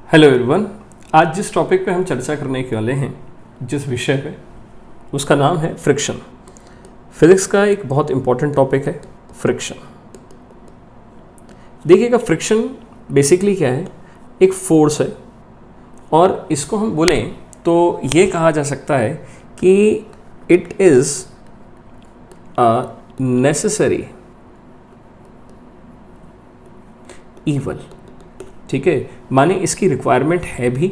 Hello everyone. आज जिस topic पे हम चर्चा करने के वाले हैं, जिस विषय पे, उसका नाम है फ्रिक्शन। फिजिक्स का एक बहुत इंपॉर्टेंट टॉपिक है फ्रिक्शन। देखिएगा, फ्रिक्शन बेसिकली क्या है? एक फोर्स है, और इसको हम बोलें तो ये कहा जा सकता है कि it is a necessary evil. ठीक है, माने इसकी रिक्वायरमेंट है भी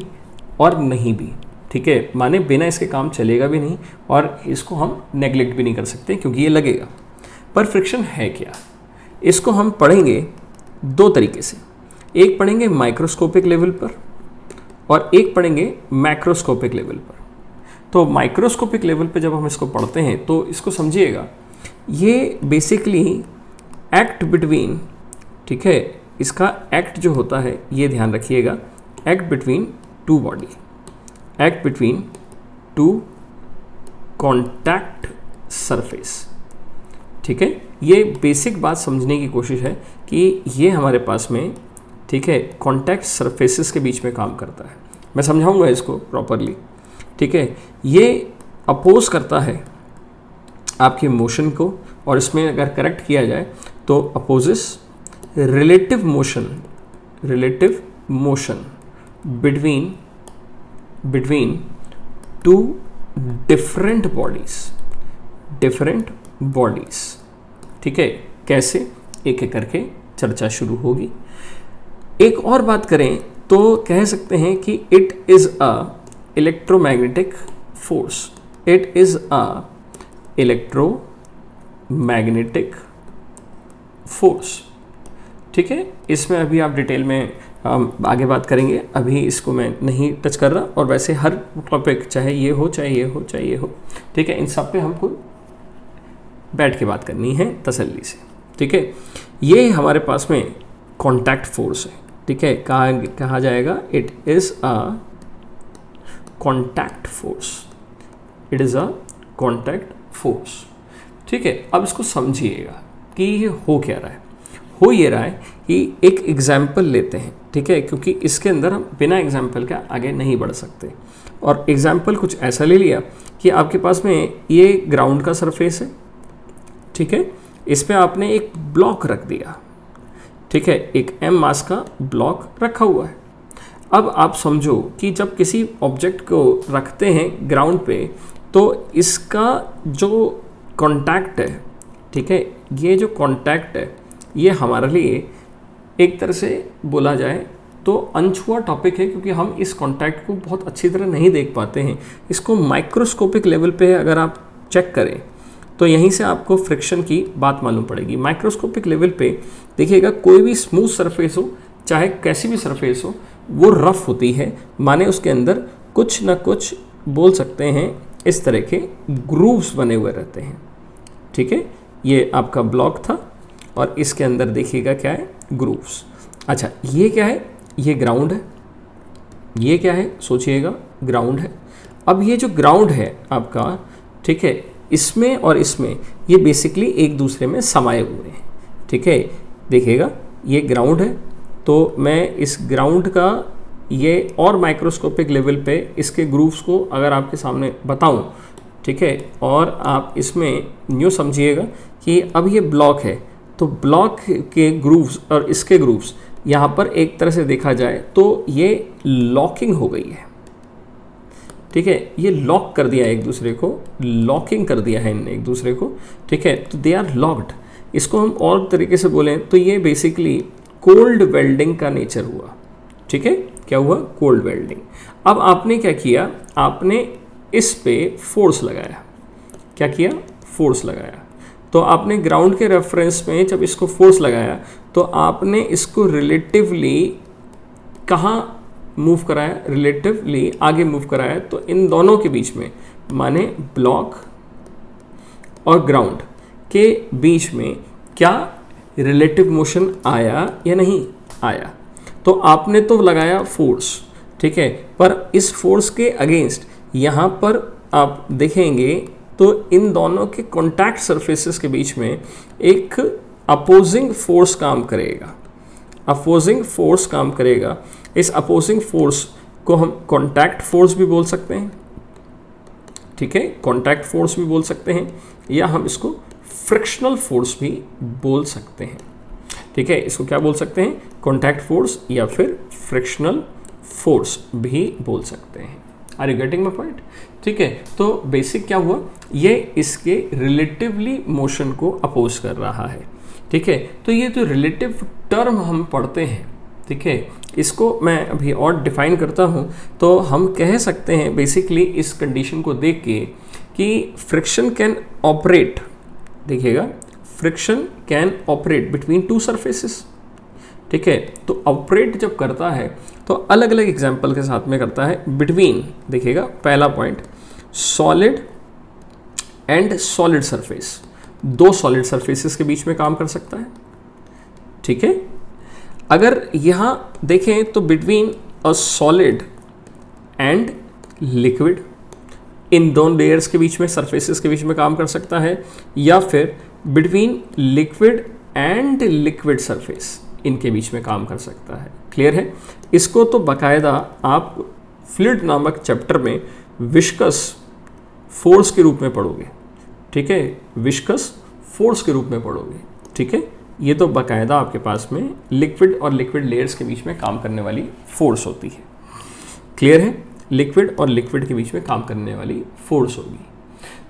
और नहीं भी। ठीक है, माने बिना इसके काम चलेगा भी नहीं और इसको हम नेग्लेक्ट भी नहीं कर सकते क्योंकि ये लगेगा। पर फ्रिक्शन है क्या? इसको हम पढ़ेंगे दो तरीके से। एक पढ़ेंगे माइक्रोस्कोपिक लेवल पर और एक पढ़ेंगे मैक्रोस्कोपिक लेवल पर। तो माइक्रोस्कोपिक लेवल पर जब हम इसको पढ़ते हैं तो इसको समझिएगा, ये बेसिकली एक्ट बिटवीन, ठीक है, इसका एक्ट जो होता है ये ध्यान रखिएगा, act between two body, act between two contact surface. ठीक है, ये बेसिक बात समझने की कोशिश है कि ये हमारे पास में, ठीक है, कॉन्टैक्ट सरफेसेस के बीच में काम करता है। मैं समझाऊंगा इसको प्रॉपरली। ठीक है, ये अपोज करता है आपकी मोशन को, और इसमें अगर करेक्ट किया जाए तो opposes relative motion between two different bodies। ठीक है, कैसे? एक एक करके चर्चा शुरू होगी। एक और बात करें तो कह सकते हैं कि it is a electromagnetic force. It is a electromagnetic force. ठीक है, इसमें अभी आप डिटेल में आगे बात करेंगे, अभी इसको मैं नहीं टच कर रहा। और वैसे हर टॉपिक, चाहे ये हो चाहे ये हो चाहे ये हो, ठीक है, इन सब पे हमको बैठ के बात करनी है तसल्ली से। ठीक है, ये हमारे पास में कॉन्टैक्ट फोर्स है। ठीक है, कहा जाएगा it is a contact force. It is a contact force. ठीक है, अब इसको समझिएगा कि ये हो क्या रहा है। हो ये रहा है कि एक एग्जाम्पल लेते हैं। ठीक है, क्योंकि इसके अंदर हम बिना एग्जाम्पल के आगे नहीं बढ़ सकते। और एग्जाम्पल कुछ ऐसा ले लिया कि आपके पास में ये ग्राउंड का सरफेस है। ठीक है, इस पर आपने एक ब्लॉक रख दिया। ठीक है, एक m मास का ब्लॉक रखा हुआ है। अब आप समझो कि जब किसी ऑब्जेक्ट को रखते हैं ग्राउंड पे, तो इसका जो कॉन्टैक्ट है, ठीक है, ये जो कॉन्टैक्ट है ये हमारे लिए एक तरह से बोला जाए तो अनछुआ टॉपिक है, क्योंकि हम इस कॉन्टैक्ट को बहुत अच्छी तरह नहीं देख पाते हैं। इसको माइक्रोस्कोपिक लेवल पे अगर आप चेक करें तो यहीं से आपको फ्रिक्शन की बात मालूम पड़ेगी। माइक्रोस्कोपिक लेवल पे देखिएगा, कोई भी स्मूथ सरफेस हो, चाहे कैसी भी सरफेस हो, वो रफ होती है। माने उसके अंदर कुछ ना कुछ बोल सकते हैं इस तरह के ग्रूव्स बने हुए रहते हैं। ठीक है, ये आपका ब्लॉक था और इसके अंदर देखिएगा क्या है, ग्रूव्स। अच्छा, ये क्या है? ये ग्राउंड है। ये क्या है? सोचिएगा, ग्राउंड है। अब ये जो ग्राउंड है आपका, ठीक है, इसमें और इसमें ये बेसिकली एक दूसरे में समाये हुए हैं। ठीक है, देखिएगा, ये ग्राउंड है, तो मैं इस ग्राउंड का ये और माइक्रोस्कोपिक लेवल पे इसके ग्रूव्स को अगर आपके सामने बताऊं, ठीक है, और आप इसमें यूँ समझिएगा कि अब ये ब्लॉक है, तो ब्लॉक के ग्रूव्स और इसके ग्रूव्स यहाँ पर एक तरह से देखा जाए तो ये लॉकिंग हो गई है। ठीक है, ये लॉक कर दिया एक दूसरे को, लॉकिंग कर दिया है इनने एक दूसरे को। ठीक है, तो दे आर लॉक्ड। इसको हम और तरीके से बोलें तो ये बेसिकली कोल्ड वेल्डिंग का नेचर हुआ। ठीक है, क्या हुआ? Cold welding. अब आपने क्या किया? आपने इस पे फोर्स लगाया। क्या किया? फोर्स लगाया। तो आपने ग्राउंड के रेफरेंस में जब इसको फोर्स लगाया तो आपने इसको रिलेटिवली कहाँ मूव कराया? रिलेटिवली आगे मूव कराया। तो इन दोनों के बीच में, माने ब्लॉक और ग्राउंड के बीच में क्या रिलेटिव मोशन आया या नहीं आया? तो आपने तो लगाया फोर्स, ठीक है, पर इस फोर्स के अगेंस्ट यहाँ पर आप देखेंगे तो इन दोनों के कॉन्टैक्ट सरफेसेस के बीच में एक अपोजिंग फोर्स काम करेगा। अपोजिंग फोर्स काम करेगा, इस अपोजिंग फोर्स को हम कॉन्टैक्ट फोर्स भी बोल सकते हैं, ठीक है, कॉन्टैक्ट फोर्स भी बोल सकते हैं, या हम इसको फ्रिक्शनल फोर्स भी बोल सकते हैं, ठीक है। इसको क्या बोल सकते हैं, कॉन्टैक्ट फोर्स या फिर फ्रिक्शनल फोर्स भी बोल सकते हैं। Are you getting my point? ठीक है, तो बेसिक क्या हुआ, ये इसके रिलेटिवली मोशन को अपोज कर रहा है, ठीक है। तो ये जो रिलेटिव टर्म हम पढ़ते हैं, ठीक है, इसको मैं अभी और डिफाइन करता हूँ। तो हम कह सकते हैं बेसिकली इस कंडीशन को देख के कि फ्रिक्शन कैन ऑपरेट, देखिएगा, friction can operate between two surfaces, ठीक है। तो ऑपरेट जब करता है तो अलग अलग एग्जाम्पल के साथ में करता है बिटवीन, देखिएगा पहला point, solid and solid surface, दो सॉलिड सरफेसेस के बीच में काम कर सकता है, ठीक है। अगर यहाँ देखें तो between a solid and liquid, इन दोनों लेयर्स के बीच में, सरफेसेस के बीच में काम कर सकता है, या फिर between liquid and liquid surface, इनके बीच में काम कर सकता है। क्लियर है? इसको तो बाकायदा आप फ्लूइड नामक चैप्टर में विस्कस फोर्स के रूप में पढ़ोगे, ठीक है, विस्कस फोर्स के रूप में पढ़ोगे, ठीक है। ये तो बाकायदा आपके पास में लिक्विड और लिक्विड लेयर्स के बीच में काम करने वाली फोर्स होती है। क्लियर है? लिक्विड और लिक्विड के बीच में काम करने वाली फोर्स होगी।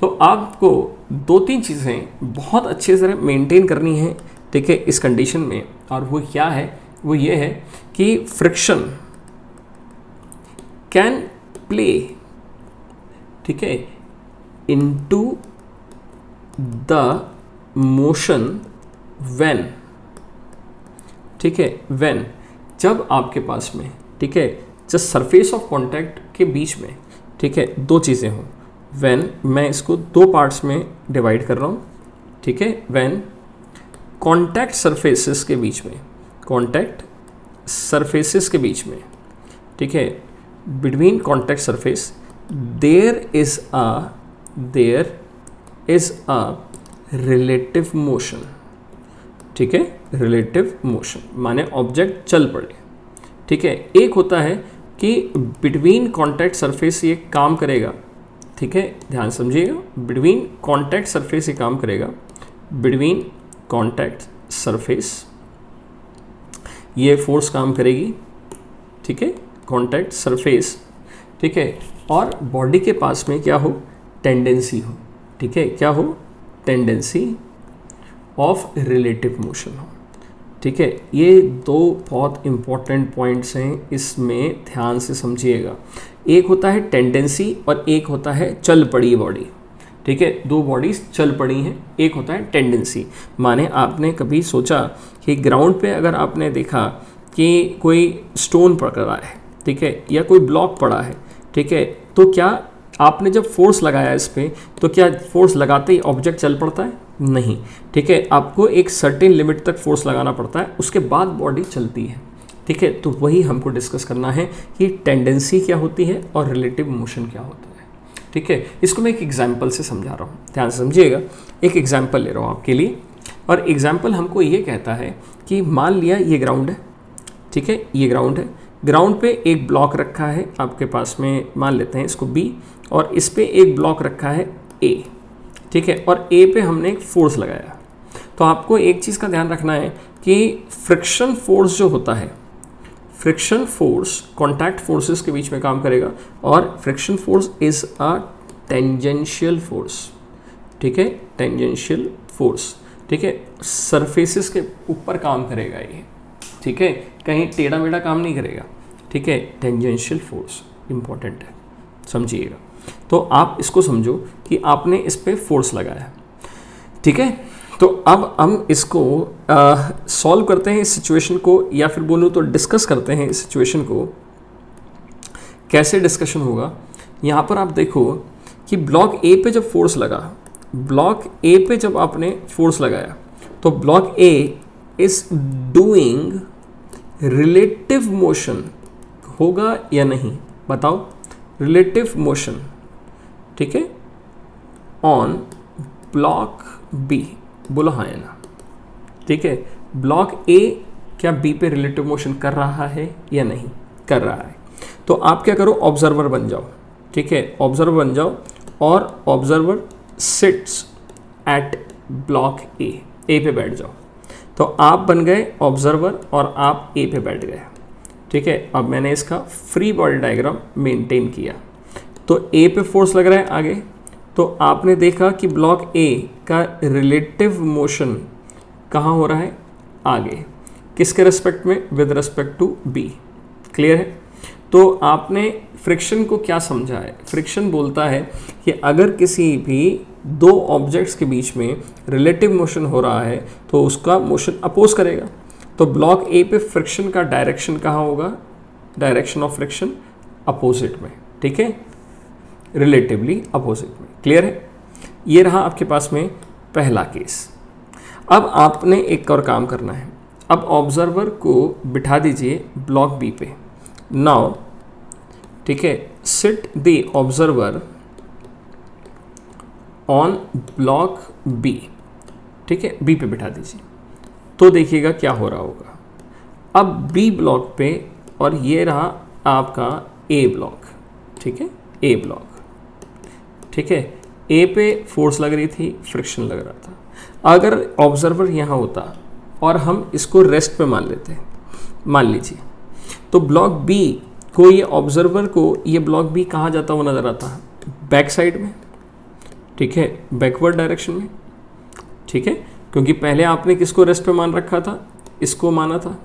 तो आपको दो तीन चीज़ें बहुत अच्छे से मेंटेन करनी है, ठीक है, इस कंडीशन में, और वो क्या है, वो ये है कि फ्रिक्शन कैन प्ले, ठीक है, इनटू द मोशन व्हेन, ठीक है, व्हेन, जब आपके पास में, ठीक है, जब सरफेस ऑफ कॉन्टैक्ट के बीच में, ठीक है, दो चीज़ें हों, व्हेन, मैं इसको दो पार्ट्स में डिवाइड कर रहा हूँ, ठीक है, व्हेन कॉन्टैक्ट सरफेसेस के बीच में, कॉन्टैक्ट सरफेसेस के बीच में, ठीक है, between contact surface there is a relative motion, ठीक है, रिलेटिव मोशन माने ऑब्जेक्ट चल पड़े, ठीक है। एक होता है कि बिटवीन कॉन्टैक्ट सरफेस ये काम करेगा, ठीक है, ध्यान समझिएगा, बिटवीन कॉन्टैक्ट सरफेस ये काम करेगा, बिटवीन कॉन्टैक्ट सरफेस ये फोर्स काम करेगी, ठीक है, कॉन्टैक्ट सरफेस, ठीक है, और बॉडी के पास में क्या हो, टेंडेंसी हो, ठीक है, क्या हो, टेंडेंसी ऑफ रिलेटिव मोशन हो, ठीक है। ये दो बहुत इंपॉर्टेंट पॉइंट्स हैं, इसमें ध्यान से समझिएगा। एक होता है टेंडेंसी और एक होता है चल पड़ी बॉडी, ठीक है, दो बॉडीज चल पड़ी हैं, एक होता है टेंडेंसी। माने आपने कभी सोचा कि ग्राउंड पे अगर आपने देखा कि कोई स्टोन पकड़ा है, ठीक है, या कोई ब्लॉक पड़ा है, ठीक है, तो क्या आपने जब फोर्स लगाया इस पर, तो क्या फोर्स लगाते ही ऑब्जेक्ट चल पड़ता है? नहीं, ठीक है, आपको एक सर्टेन लिमिट तक फोर्स लगाना पड़ता है, उसके बाद बॉडी चलती है, ठीक है। तो वही हमको डिस्कस करना है कि टेंडेंसी क्या होती है और रिलेटिव मोशन क्या होता है, ठीक है। इसको मैं एक एग्जाम्पल से समझा रहा हूँ, ध्यान से समझिएगा। एक एग्जाम्पल ले रहा हूँ आपके लिए, और एग्जाम्पल हमको ये कहता है कि मान लिया ये ग्राउंड है, ठीक है, ये ग्राउंड है, ग्राउंड पे एक ब्लॉक रखा है आपके पास में, मान लेते हैं इसको B, और इस पे एक ब्लॉक रखा है A, ठीक है, और A पे हमने एक फोर्स लगाया। तो आपको एक चीज़ का ध्यान रखना है कि फ्रिक्शन फोर्स जो होता है, फ्रिक्शन फोर्स कॉन्टैक्ट फोर्सेस के बीच में काम करेगा, और friction force is a tangential force, ठीक है, टेंजेंशियल फोर्स, ठीक है, सरफेसेस के ऊपर काम करेगा ये, ठीक है, कहीं टेढ़ा मेढ़ा काम नहीं करेगा, ठीक है, टेंजेंशियल फोर्स इंपॉर्टेंट है, समझिएगा। तो आप इसको समझो कि आपने इस पे फोर्स लगाया, ठीक है। तो अब हम इसको सॉल्व करते हैं इस सिचुएशन को, या फिर बोलूँ तो डिस्कस करते हैं इस सिचुएशन को। कैसे डिस्कशन होगा, यहाँ पर आप देखो कि ब्लॉक ए पे जब फोर्स लगा, ब्लॉक ए पे जब आपने फोर्स लगाया, तो block A is doing relative motion, होगा या नहीं बताओ, रिलेटिव मोशन, ठीक है, ऑन ब्लॉक बी, बोलो हाँ या ना, ठीक है। ब्लॉक ए क्या बी पे रिलेटिव मोशन कर रहा है या नहीं कर रहा है। तो आप क्या करो, ऑब्जर्वर बन जाओ, ठीक है, ऑब्जर्वर बन जाओ और ऑब्जर्वर सिट्स एट ब्लॉक ए पे बैठ जाओ। तो आप बन गए ऑब्जर्वर और आप ए पे बैठ गए, ठीक है। अब मैंने इसका फ्री बॉडी डायग्राम मेंटेन किया। तो ए पे फोर्स लग रहा है आगे, तो आपने देखा कि ब्लॉक ए का रिलेटिव मोशन कहाँ हो रहा है, आगे, किसके रेस्पेक्ट में, with respect to B. Clear है। तो आपने फ्रिक्शन को क्या समझा है, फ्रिक्शन बोलता है कि अगर किसी भी दो ऑब्जेक्ट्स के बीच में रिलेटिव मोशन हो रहा है तो उसका मोशन अपोज करेगा। तो ब्लॉक ए पे फ्रिक्शन का डायरेक्शन कहाँ होगा, डायरेक्शन ऑफ फ्रिक्शन अपोजिट में, ठीक है, रिलेटिवली अपोजिट में। क्लियर है। ये रहा आपके पास में पहला केस। अब आपने एक और काम करना है। अब ऑब्जर्वर को बिठा दीजिए ब्लॉक बी पे। नाउ, ठीक है, sit the observer on block B, ठीक है, बी पे बिठा दीजिए। तो देखिएगा क्या हो रहा होगा। अब बी ब्लॉक पे, और ये रहा आपका ए ब्लॉक, ठीक है, ए ब्लॉक, ठीक है। ए पे फोर्स लग रही थी, फ्रिक्शन लग रहा था। अगर ऑब्जर्वर यहाँ होता और हम इसको रेस्ट पे मान लेते, मान लीजिए, तो ब्लॉक बी को, ये ऑब्जर्वर को ये ब्लॉक बी कहाँ जाता हुआ नजर आता है, बैक साइड में, ठीक है, बैकवर्ड डायरेक्शन में, ठीक है, क्योंकि पहले आपने किसको रेस्ट पे मान रखा था, इसको माना था,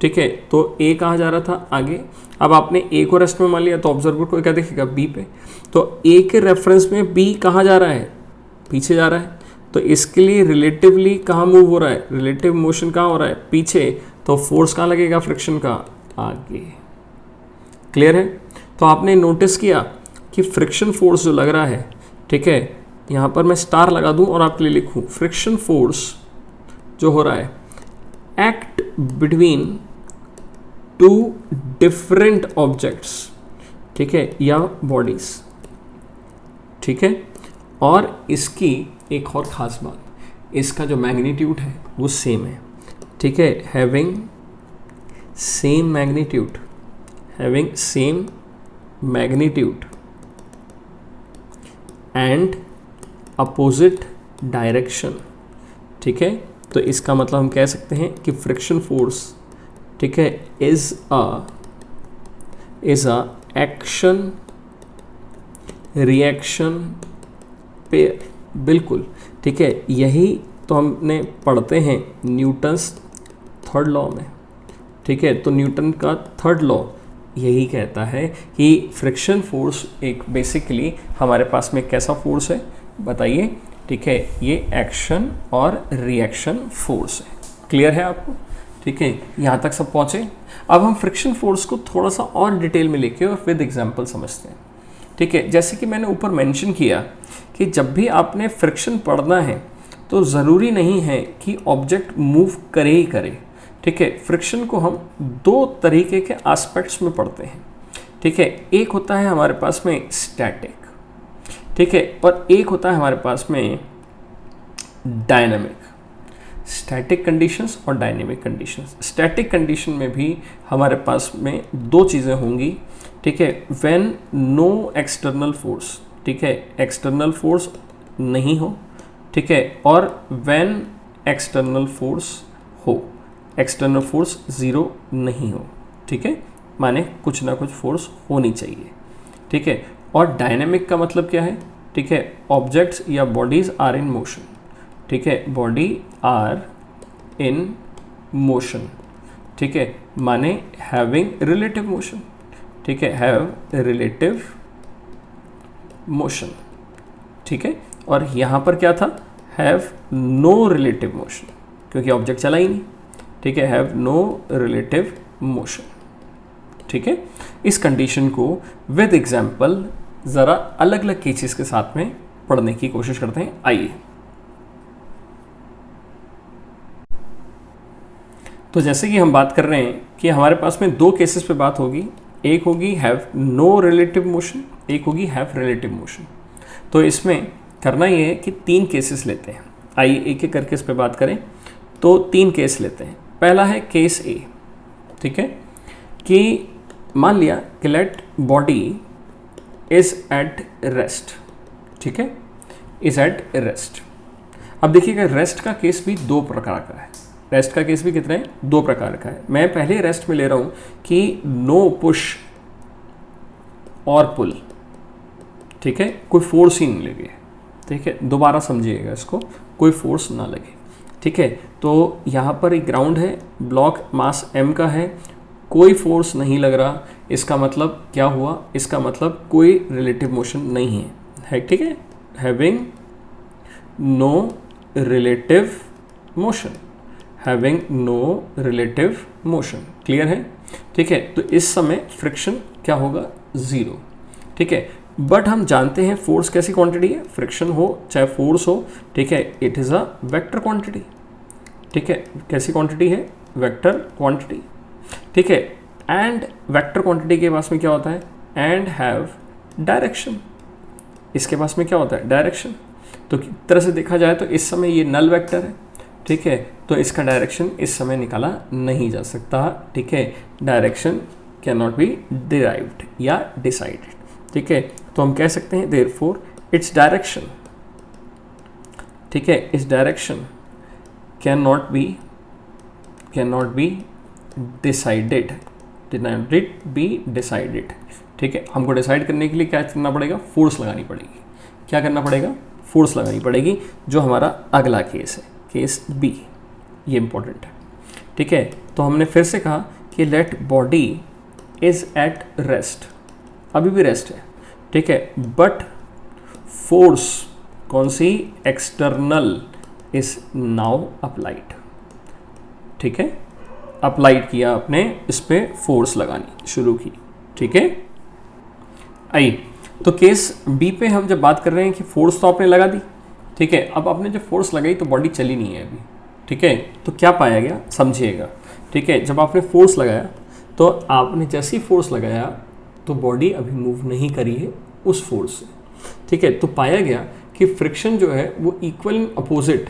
ठीक है। तो ए कहाँ जा रहा था, आगे। अब आपने ए को रेस्ट में मान लिया तो ऑब्जर्वर को क्या देखेगा, बी पे। तो ए के रेफरेंस में बी कहाँ जा रहा है, पीछे जा रहा है। तो इसके लिए रिलेटिवली कहाँ मूव हो रहा है, रिलेटिव मोशन कहाँ हो रहा है, पीछे। तो फोर्स कहाँ लगेगा, फ्रिक्शन का, आगे। क्लियर है। तो आपने नोटिस किया कि फ्रिक्शन फोर्स जो लग रहा है, ठीक है, यहाँ पर मैं स्टार लगा दूँ और आपके लिए लिखूँ, फ्रिक्शन फोर्स जो हो रहा है act between two different objects, ठीक है, या बॉडीज, ठीक है। और इसकी एक और ख़ास बात, इसका जो मैग्नीट्यूड है वो सेम है, ठीक है, having same magnitude, having same magnitude and opposite direction, ठीक है। तो इसका मतलब हम कह सकते हैं कि फ्रिक्शन फोर्स, ठीक है, is a action reaction pair, बिल्कुल, ठीक है। यही तो हमने पढ़ते हैं न्यूटन्स थर्ड लॉ में, ठीक है। तो न्यूटन का थर्ड लॉ यही कहता है कि फ्रिक्शन फोर्स एक बेसिकली हमारे पास में कैसा फोर्स है, बताइए, ठीक है, ये एक्शन और रिएक्शन फोर्स है। क्लियर है आपको, ठीक है, यहाँ तक सब पहुँचे। अब हम फ्रिक्शन फोर्स को थोड़ा सा और डिटेल में लेके और विद एग्जांपल समझते हैं, ठीक है। जैसे कि मैंने ऊपर मेंशन किया कि जब भी आपने फ्रिक्शन पढ़ना है तो ज़रूरी नहीं है कि ऑब्जेक्ट मूव करे ही करे, ठीक है। फ्रिक्शन को हम दो तरीके के एस्पेक्ट्स में पढ़ते हैं, ठीक है। एक होता है हमारे पास में स्टैटिक, ठीक है, और एक होता है हमारे पास में डायनामिक। स्टैटिक कंडीशंस और डायनेमिक कंडीशंस। स्टैटिक कंडीशन में भी हमारे पास में दो चीज़ें होंगी, ठीक है, व्हेन नो एक्सटर्नल फोर्स, ठीक है, एक्सटर्नल फोर्स नहीं हो, ठीक है, और व्हेन एक्सटर्नल फोर्स हो, एक्सटर्नल फोर्स ज़ीरो नहीं हो, ठीक है, माने कुछ ना कुछ फोर्स होनी चाहिए, ठीक है। और डायनेमिक का मतलब क्या है, ठीक है, ऑब्जेक्ट्स या बॉडीज आर इन मोशन, ठीक है, बॉडी आर इन मोशन, ठीक है, माने हैविंग रिलेटिव मोशन, ठीक है, हैव रिलेटिव मोशन, ठीक है। और यहाँ पर क्या था, हैव नो रिलेटिव मोशन, क्योंकि ऑब्जेक्ट चला ही नहीं, ठीक है, हैव नो रिलेटिव मोशन, ठीक है। इस कंडीशन को विद एग्जाम्पल ज़रा अलग अलग केसेस के साथ में पढ़ने की कोशिश करते हैं। आइए, तो जैसे कि हम बात कर रहे हैं कि हमारे पास में दो केसेस पे बात होगी, एक होगी हैव नो रिलेटिव मोशन, एक होगी हैव रिलेटिव मोशन। तो इसमें करना ये है कि तीन केसेस लेते हैं। आइए एक एक करके इस पे बात करें। तो तीन केस लेते हैं। पहला है केस ए, ठीक है, कि मान लिया कि let body is at rest, ठीक है, इज एट रेस्ट। अब देखिएगा रेस्ट का केस भी दो प्रकार का है, रेस्ट का केस भी कितने हैं, दो प्रकार का है। मैं पहले रेस्ट में ले रहा हूं कि नो पुश और पुल, ठीक है, कोई फोर्स ही नहीं लगे, ठीक है, दोबारा समझिएगा इसको, कोई फोर्स ना लगे, ठीक है। तो यहाँ पर एक ग्राउंड है, ब्लॉक मास m का है, कोई फोर्स नहीं लग रहा, इसका मतलब क्या हुआ, इसका मतलब कोई रिलेटिव मोशन नहीं है, ठीक है, having no relative motion, having no relative motion, clear है, ठीक है। तो इस समय फ्रिक्शन क्या होगा, जीरो, ठीक है। बट हम जानते हैं फोर्स कैसी क्वांटिटी है, फ्रिक्शन हो चाहे फोर्स हो, ठीक है, it is a vector quantity, ठीक है, कैसी क्वांटिटी है, वेक्टर क्वांटिटी, ठीक है। एंड वेक्टर क्वांटिटी के पास में क्या होता है, एंड हैव डायरेक्शन, इसके पास में क्या होता है, डायरेक्शन। तो एक तरह से देखा जाए तो इस समय ये नल वेक्टर है, ठीक है, तो इसका डायरेक्शन इस समय निकाला नहीं जा सकता, ठीक है, direction can not be derived या डिसाइडेड, ठीक है। तो हम कह सकते हैं देयरफॉर इट्स डायरेक्शन, ठीक है, इस direction can not be decided, ठीक है। हमको डिसाइड करने के लिए क्या करना पड़ेगा, फोर्स लगानी पड़ेगी, क्या करना पड़ेगा, फोर्स लगानी पड़ेगी, जो हमारा अगला केस है, केस बी, ये इंपॉर्टेंट है, ठीक है। तो हमने फिर से कहा कि let body is at rest, अभी भी रेस्ट है, ठीक है, बट फोर्स कौन सी, एक्सटर्नल इज नाउ अप्लाइड, ठीक है, अप्लाइड किया आपने, इस पे फोर्स लगानी शुरू की, ठीक है। आई तो केस बी पे हम जब बात कर रहे हैं कि फोर्स तो आपने लगा दी, ठीक है, अब आपने जब फोर्स लगाई तो बॉडी चली नहीं है अभी, ठीक है, तो क्या पाया गया, समझिएगा, ठीक है। जब आपने फोर्स लगाया तो आपने जैसे ही फोर्स लगाया तो बॉडी अभी मूव नहीं करी है उस फोर्स से, ठीक है। तो पाया गया कि फ्रिक्शन जो है वो इक्वल इन अपोजिट,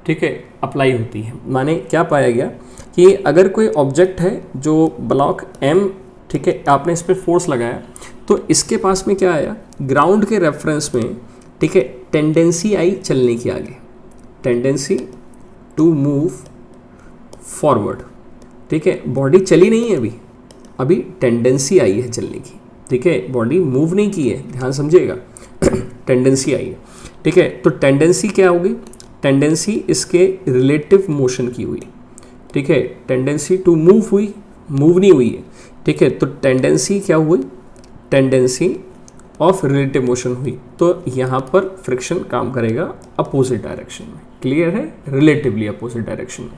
ठीक है, अप्लाई होती है। माने क्या पाया गया कि अगर कोई ऑब्जेक्ट है जो ब्लॉक m, ठीक है, आपने इस पर फोर्स लगाया तो इसके पास में क्या आया, ग्राउंड के रेफरेंस में, ठीक है, टेंडेंसी आई चलने की आगे, टेंडेंसी टू मूव फॉरवर्ड, ठीक है, बॉडी चली नहीं है अभी टेंडेंसी आई है चलने की, ठीक है, बॉडी मूव नहीं की है, ध्यान समझिएगा, टेंडेंसी आई है, ठीक है। तो टेंडेंसी क्या होगी, टेंडेंसी इसके रिलेटिव मोशन की हुई, ठीक है, टेंडेंसी टू मूव हुई, मूव नहीं हुई है, ठीक है, तो टेंडेंसी क्या हुई, टेंडेंसी ऑफ रिलेटिव मोशन हुई, तो यहाँ पर फ्रिक्शन काम करेगा अपोजिट डायरेक्शन में, क्लियर है, रिलेटिवली अपोजिट डायरेक्शन में।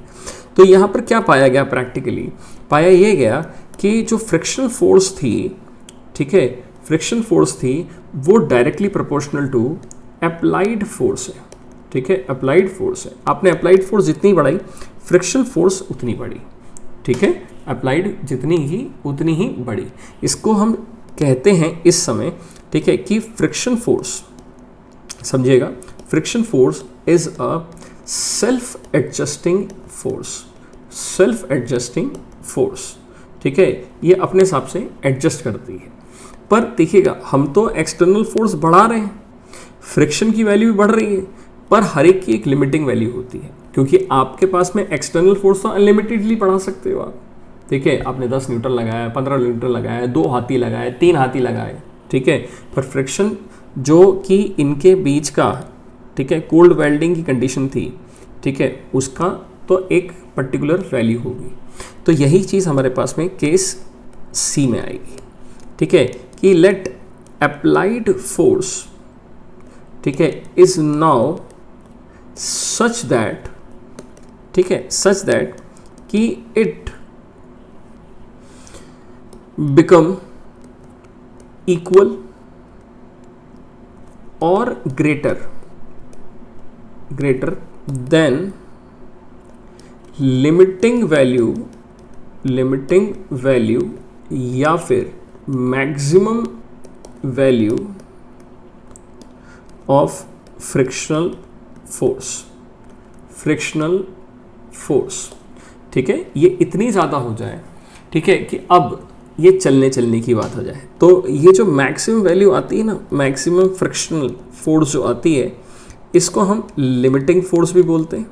तो यहाँ पर क्या पाया गया, प्रैक्टिकली पाया ये गया कि जो फ्रिक्शन फोर्स थी, ठीक है, फ्रिक्शन फोर्स थी वो directly proportional to applied force है, ठीक है, अप्लाइड फोर्स है। आपने अप्लाइड फोर्स जितनी बढ़ाई फ्रिक्शन फोर्स उतनी बढ़ी, ठीक है, अप्लाइड जितनी ही उतनी ही बढ़ी। इसको हम कहते हैं इस समय, ठीक है, कि फ्रिक्शन फोर्स, समझिएगा, friction force is a self adjusting force, self adjusting force, ठीक है, ये अपने हिसाब से एडजस्ट करती है। पर देखिएगा हम तो एक्सटर्नल फोर्स बढ़ा रहे हैं, फ्रिक्शन की वैल्यू भी बढ़ रही है, पर हर एक की एक लिमिटिंग वैल्यू होती है, क्योंकि आपके पास में एक्सटर्नल फोर्स तो अनलिमिटेडली बढ़ा सकते हो आप, ठीक है, आपने 10 न्यूटन लगाया, 15 न्यूटन लगाया, 2 हाथी लगाए, 3 हाथी लगाए, ठीक है, पर फ्रिक्शन जो कि इनके बीच का, ठीक है, कोल्ड वेल्डिंग की कंडीशन थी, ठीक है, उसका तो एक पर्टिकुलर वैल्यू होगी। तो यही चीज़ हमारे पास में केस सी में आएगी, ठीक है, कि लेट अप्लाइड फोर्स, ठीक है, इज नाउ सच दैट, ठीक है, सच दैट कि इट बिकम इक्वल और ग्रेटर देन लिमिटिंग वैल्यू या फिर maximum value of frictional force, ठीक है, ये इतनी ज़्यादा हो जाए, ठीक है, कि अब ये चलने की बात हो जाए, तो ये जो मैक्सिमम वैल्यू आती है ना, मैक्सिमम फ्रिक्शनल फोर्स जो आती है, इसको हम लिमिटिंग फोर्स भी बोलते हैं,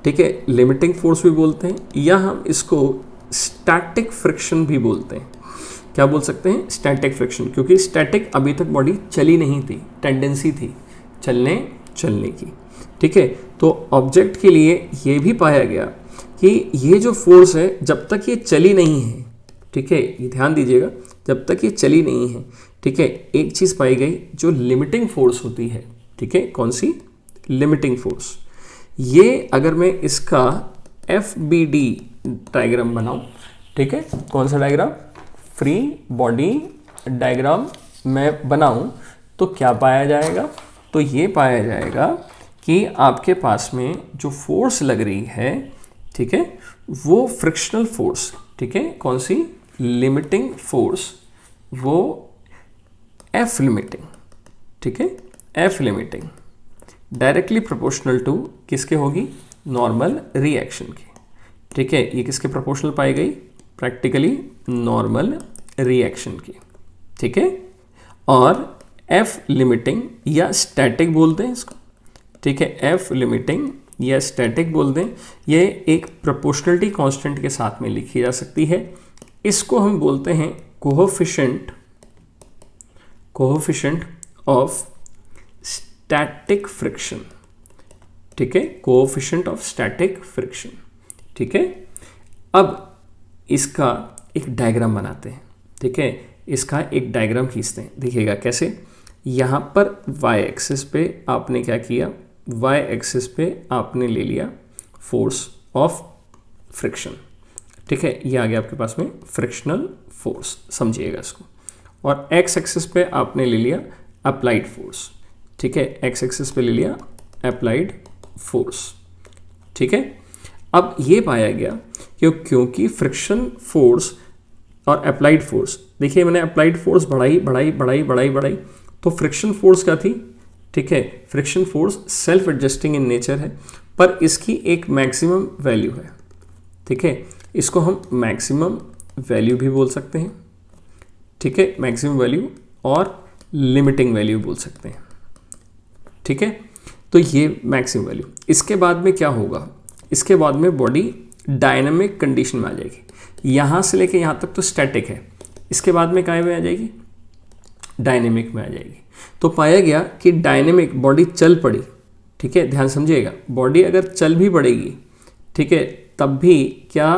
ठीक है, लिमिटिंग फोर्स भी बोलते हैं, या हम इसको स्टैटिक फ्रिक्शन भी बोलते हैं। क्या बोल सकते हैं? स्टैटिक फ्रिक्शन, क्योंकि स्टैटिक अभी तक बॉडी चली नहीं थी, टेंडेंसी थी चलने की, ठीक है। तो ऑब्जेक्ट के लिए ये भी पाया गया कि ये जो फोर्स है जब तक ये चली नहीं है, ठीक है, ये ध्यान दीजिएगा, जब तक ये चली नहीं है, ठीक है, एक चीज़ पाई गई जो लिमिटिंग फोर्स होती है, ठीक है, कौन सी? Limiting force. ये अगर मैं इसका FBD डायग्राम बनाऊं, ठीक है, कौन सा डायग्राम? फ्री बॉडी डायग्राम मैं बनाऊं, तो क्या पाया जाएगा? तो ये पाया जाएगा कि आपके पास में जो फोर्स लग रही है, ठीक है, वो फ्रिक्शनल फोर्स, ठीक है, कौन सी? लिमिटिंग फोर्स, वो F लिमिटिंग, ठीक है, F limiting directly proportional to किसके होगी? नॉर्मल रिएक्शन की, ठीक है। ये किसके प्रोपोर्शनल पाई गई? प्रैक्टिकली नॉर्मल रिएक्शन की, ठीक है। और F लिमिटिंग या स्टैटिक बोलते हैं इसको, ठीक है, F लिमिटिंग या स्टैटिक बोलते हैं। ये एक प्रोपोर्शनलिटी कांस्टेंट के साथ में लिखी जा सकती है। इसको हम बोलते हैं कोएफिशिएंट ऑफ स्टैटिक फ्रिक्शन, ठीक है, कोएफिशिएंट ऑफ स्टैटिक फ्रिक्शन, ठीक है। अब इसका एक डायग्राम बनाते हैं, ठीक है, इसका एक डायग्राम खींचते हैं। देखिएगा कैसे, यहाँ पर y एक्सिस पे आपने क्या किया? y एक्सिस पे आपने ले लिया फोर्स ऑफ फ्रिक्शन, ठीक है, ये आ गया आपके पास में फ्रिक्शनल फोर्स, समझिएगा इसको। और x एक्सिस पे आपने ले लिया अप्लाइड फोर्स, ठीक है, x एक्सिस पे ले लिया अप्लाइड फोर्स, ठीक है। अब ये पाया गया कि क्योंकि फ्रिक्शन फोर्स और अप्लाइड फोर्स, देखिए मैंने अप्लाइड फोर्स बढ़ाई, तो फ्रिक्शन फोर्स क्या थी? ठीक है, friction force self adjusting in nature है, पर इसकी एक मैक्सिमम वैल्यू है, ठीक है, इसको हम मैक्सिमम वैल्यू भी बोल सकते हैं, ठीक है, मैक्सिमम वैल्यू और लिमिटिंग वैल्यू बोल सकते हैं, ठीक है। तो ये मैक्सिमम वैल्यू, इसके बाद में क्या होगा? इसके बाद में बॉडी डायनामिक कंडीशन में आ जाएगी। यहाँ से लेके यहाँ तक तो स्टैटिक है, इसके बाद में काय में आ जाएगी? डायनेमिक में आ जाएगी। तो पाया गया कि डायनेमिक बॉडी चल पड़ी, ठीक है, ध्यान समझिएगा, बॉडी अगर चल भी पड़ेगी, ठीक है, तब भी क्या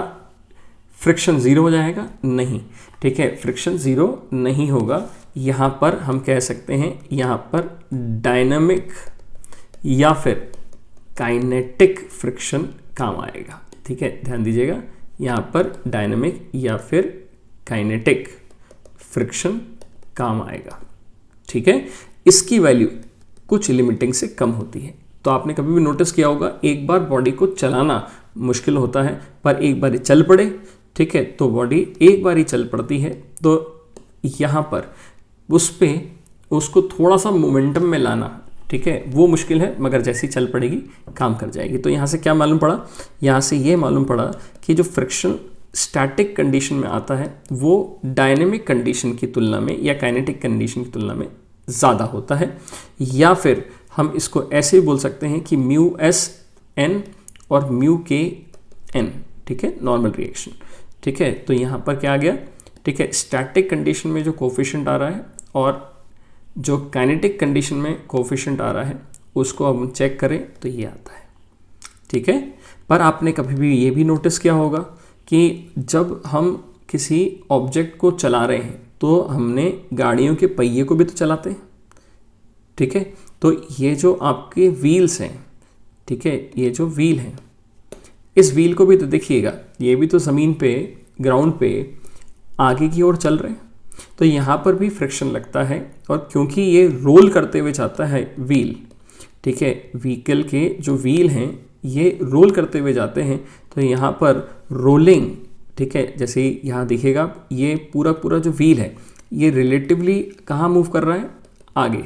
फ्रिक्शन ज़ीरो हो जाएगा? नहीं, ठीक है, फ्रिक्शन ज़ीरो नहीं होगा। यहाँ पर हम कह सकते हैं, यहाँ पर डायनामिक या फिर काइनेटिक फ्रिक्शन काम आएगा, ठीक है, ध्यान दीजिएगा, यहाँ पर डायनामिक या फिर काइनेटिक फ्रिक्शन काम आएगा, ठीक है। इसकी वैल्यू कुछ लिमिटिंग से कम होती है। तो आपने कभी भी नोटिस किया होगा, एक बार बॉडी को चलाना मुश्किल होता है, पर एक बार चल पड़े, ठीक है, तो बॉडी एक बार ही चल पड़ती है, तो यहाँ पर उस पर उसको थोड़ा सा मोमेंटम में लाना, ठीक है, वो मुश्किल है, मगर जैसी चल पड़ेगी काम कर जाएगी। तो यहाँ से क्या मालूम पड़ा? यहाँ से ये मालूम पड़ा कि जो फ्रिक्शन स्टैटिक कंडीशन में आता है वो डायनेमिक कंडीशन की तुलना में या काइनेटिक कंडीशन की तुलना में ज़्यादा होता है। या फिर हम इसको ऐसे भी बोल सकते हैं कि μs(n) और μk(n), ठीक है, नॉर्मल रिएक्शन, ठीक है। तो यहाँ पर क्या आ गया? ठीक है, स्टैटिक कंडीशन में जो कोफिशिएंट आ रहा है और जो काइनेटिक कंडीशन में कोफिशिएंट आ रहा है उसको हम चेक करें तो ये आता है, ठीक है। पर आपने कभी भी ये भी नोटिस किया होगा कि जब हम किसी ऑब्जेक्ट को चला रहे हैं तो हमने गाड़ियों के पहिए को भी तो चलाते हैं, ठीक है। तो ये जो आपके व्हील्स हैं, ठीक है, ये जो व्हील हैं, इस व्हील को भी तो देखिएगा, ये भी तो ज़मीन पे, ग्राउंड पे आगे की ओर चल रहे हैं, तो यहाँ पर भी फ्रिक्शन लगता है। और क्योंकि ये रोल करते हुए जाता है व्हील, ठीक है, व्हीकल के जो व्हील हैं ये रोल करते हुए जाते हैं, तो यहाँ पर रोलिंग, ठीक है, जैसे यहाँ दिखेगा ये पूरा जो व्हील है ये रिलेटिवली कहाँ मूव कर रहा है? आगे,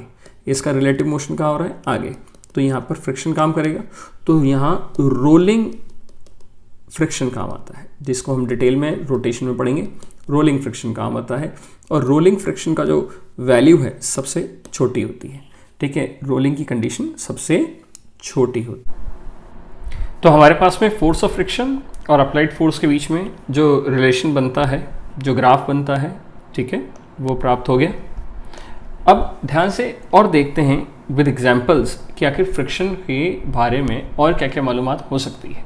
इसका रिलेटिव मोशन कहाँ हो रहा है? आगे, तो यहाँ पर फ्रिक्शन काम करेगा। तो यहाँ रोलिंग फ्रिक्शन काम आता है, जिसको हम डिटेल में रोटेशन में पढ़ेंगे। रोलिंग फ्रिक्शन काम आता है, और रोलिंग फ्रिक्शन का जो वैल्यू है सबसे छोटी होती है, ठीक है। रोलिंग की कंडीशन सबसे छोटी होती है। तो हमारे पास में फोर्स ऑफ फ्रिक्शन और अप्लाइड फोर्स के बीच में जो रिलेशन बनता है, जो ग्राफ बनता है, ठीक है, वो प्राप्त हो गया। अब ध्यान से और देखते हैं विद एग्जांपल्स कि आखिर फ्रिक्शन के बारे में और क्या क्या मालूमात हो सकती है।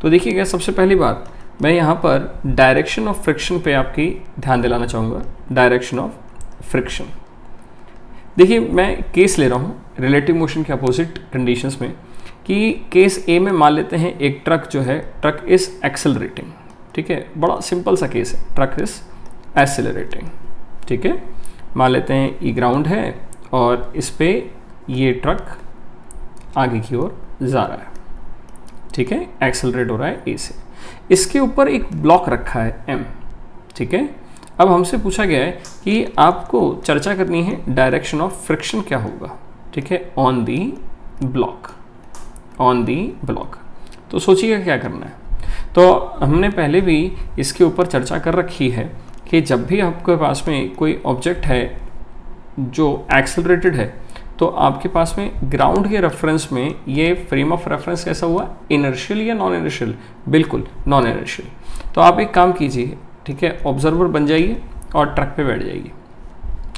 तो देखिएगा, सबसे पहली बात मैं यहाँ पर डायरेक्शन ऑफ फ्रिक्शन पे आपकी ध्यान दिलाना चाहूँगा। डायरेक्शन ऑफ फ्रिक्शन, देखिए मैं केस ले रहा हूँ रिलेटिव मोशन के अपोजिट कंडीशंस में, कि केस ए में मान लेते हैं एक ट्रक जो है, ट्रक इज़ एक्सेलरेटिंग, ठीक है। बड़ा सिंपल सा केस है, ट्रक इज़ एक्सेलरेटिंग, ठीक है। मान लेते हैं ई ग्राउंड है और इस पे ये ट्रक आगे की ओर जा रहा है, ठीक है, एक्सेलरेट हो रहा है ए से। इसके ऊपर एक ब्लॉक रखा है एम, ठीक है। अब हमसे पूछा गया है कि आपको चर्चा करनी है डायरेक्शन ऑफ फ्रिक्शन क्या होगा, ठीक है, on the block, on the block. तो सोचिएगा क्या करना है। तो हमने पहले भी इसके ऊपर चर्चा कर रखी है कि जब भी आपके पास में कोई ऑब्जेक्ट है जो एक्सेलरेटेड है, तो आपके पास में ग्राउंड के रेफरेंस में ये फ्रेम ऑफ रेफरेंस कैसा हुआ, इनर्शियल या नॉन इनर्शियल, बिल्कुल नॉन इनर्शियल। तो आप एक काम कीजिए, ठीक है, ऑब्जर्वर बन जाइए और ट्रक पे बैठ जाइए।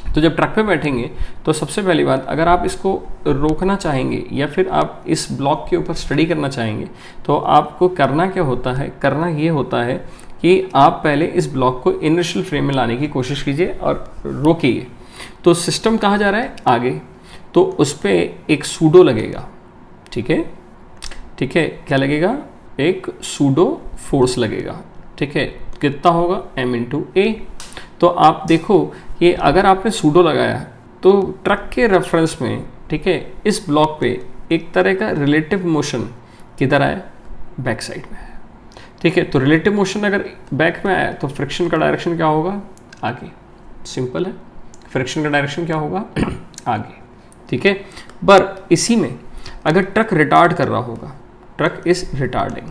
तो जब ट्रक पे बैठेंगे तो सबसे पहली बात, अगर आप इसको रोकना चाहेंगे या फिर आप इस ब्लॉक के ऊपर स्टडी करना चाहेंगे, तो आपको करना क्या होता है, करना ये होता है कि आप पहले इस ब्लॉक को इनर्शियल फ्रेम में लाने की कोशिश कीजिए और रोकिए। तो सिस्टम कहाँ जा रहा है, आगे, तो उस पर एक सूडो लगेगा, ठीक है, ठीक है, क्या लगेगा, एक सूडो फोर्स लगेगा, ठीक है। कितना होगा, m इंटू ए। तो आप देखो कि अगर आपने सूडो लगाया तो ट्रक के रेफरेंस में, ठीक है, इस ब्लॉक पे एक तरह का रिलेटिव मोशन किधर आया, बैक साइड में है, ठीक है। तो रिलेटिव मोशन अगर बैक में आया तो फ्रिक्शन का डायरेक्शन क्या होगा, आगे, सिंपल है, फ्रिक्शन का डायरेक्शन क्या होगा, आगे, ठीक है। पर इसी में अगर ट्रक रिटार्ड कर रहा होगा, ट्रक इज रिटार्डिंग,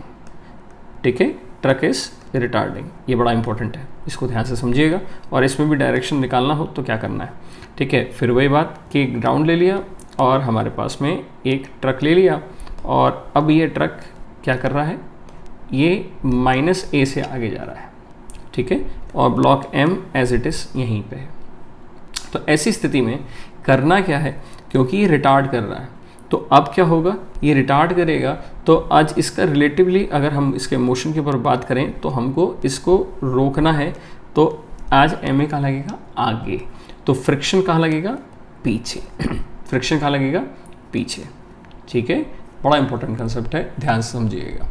ठीक है, ट्रक इज रिटार्डिंग, ये बड़ा इंपॉर्टेंट है, इसको ध्यान से समझिएगा। और इसमें भी डायरेक्शन निकालना हो तो क्या करना है, ठीक है। फिर वही बात कि ग्राउंड ले लिया और हमारे पास में एक ट्रक ले लिया, और अब ये ट्रक क्या कर रहा है, ये माइनस ए से आगे जा रहा है, ठीक है, और block M as it is यहीं पे है। तो ऐसी स्थिति में करना क्या है, क्योंकि ये रिटार्ड कर रहा है, तो अब क्या होगा, ये रिटार्ड करेगा, तो आज इसका रिलेटिवली अगर हम इसके मोशन के ऊपर बात करें तो हमको इसको रोकना है। तो आज एम ए कहाँ लगेगा, आगे, तो फ्रिक्शन कहाँ लगेगा, पीछे, फ्रिक्शन कहाँ लगेगा, पीछे, ठीक है। बड़ा इंपॉर्टेंट कंसेप्ट है, ध्यान से समझिएगा,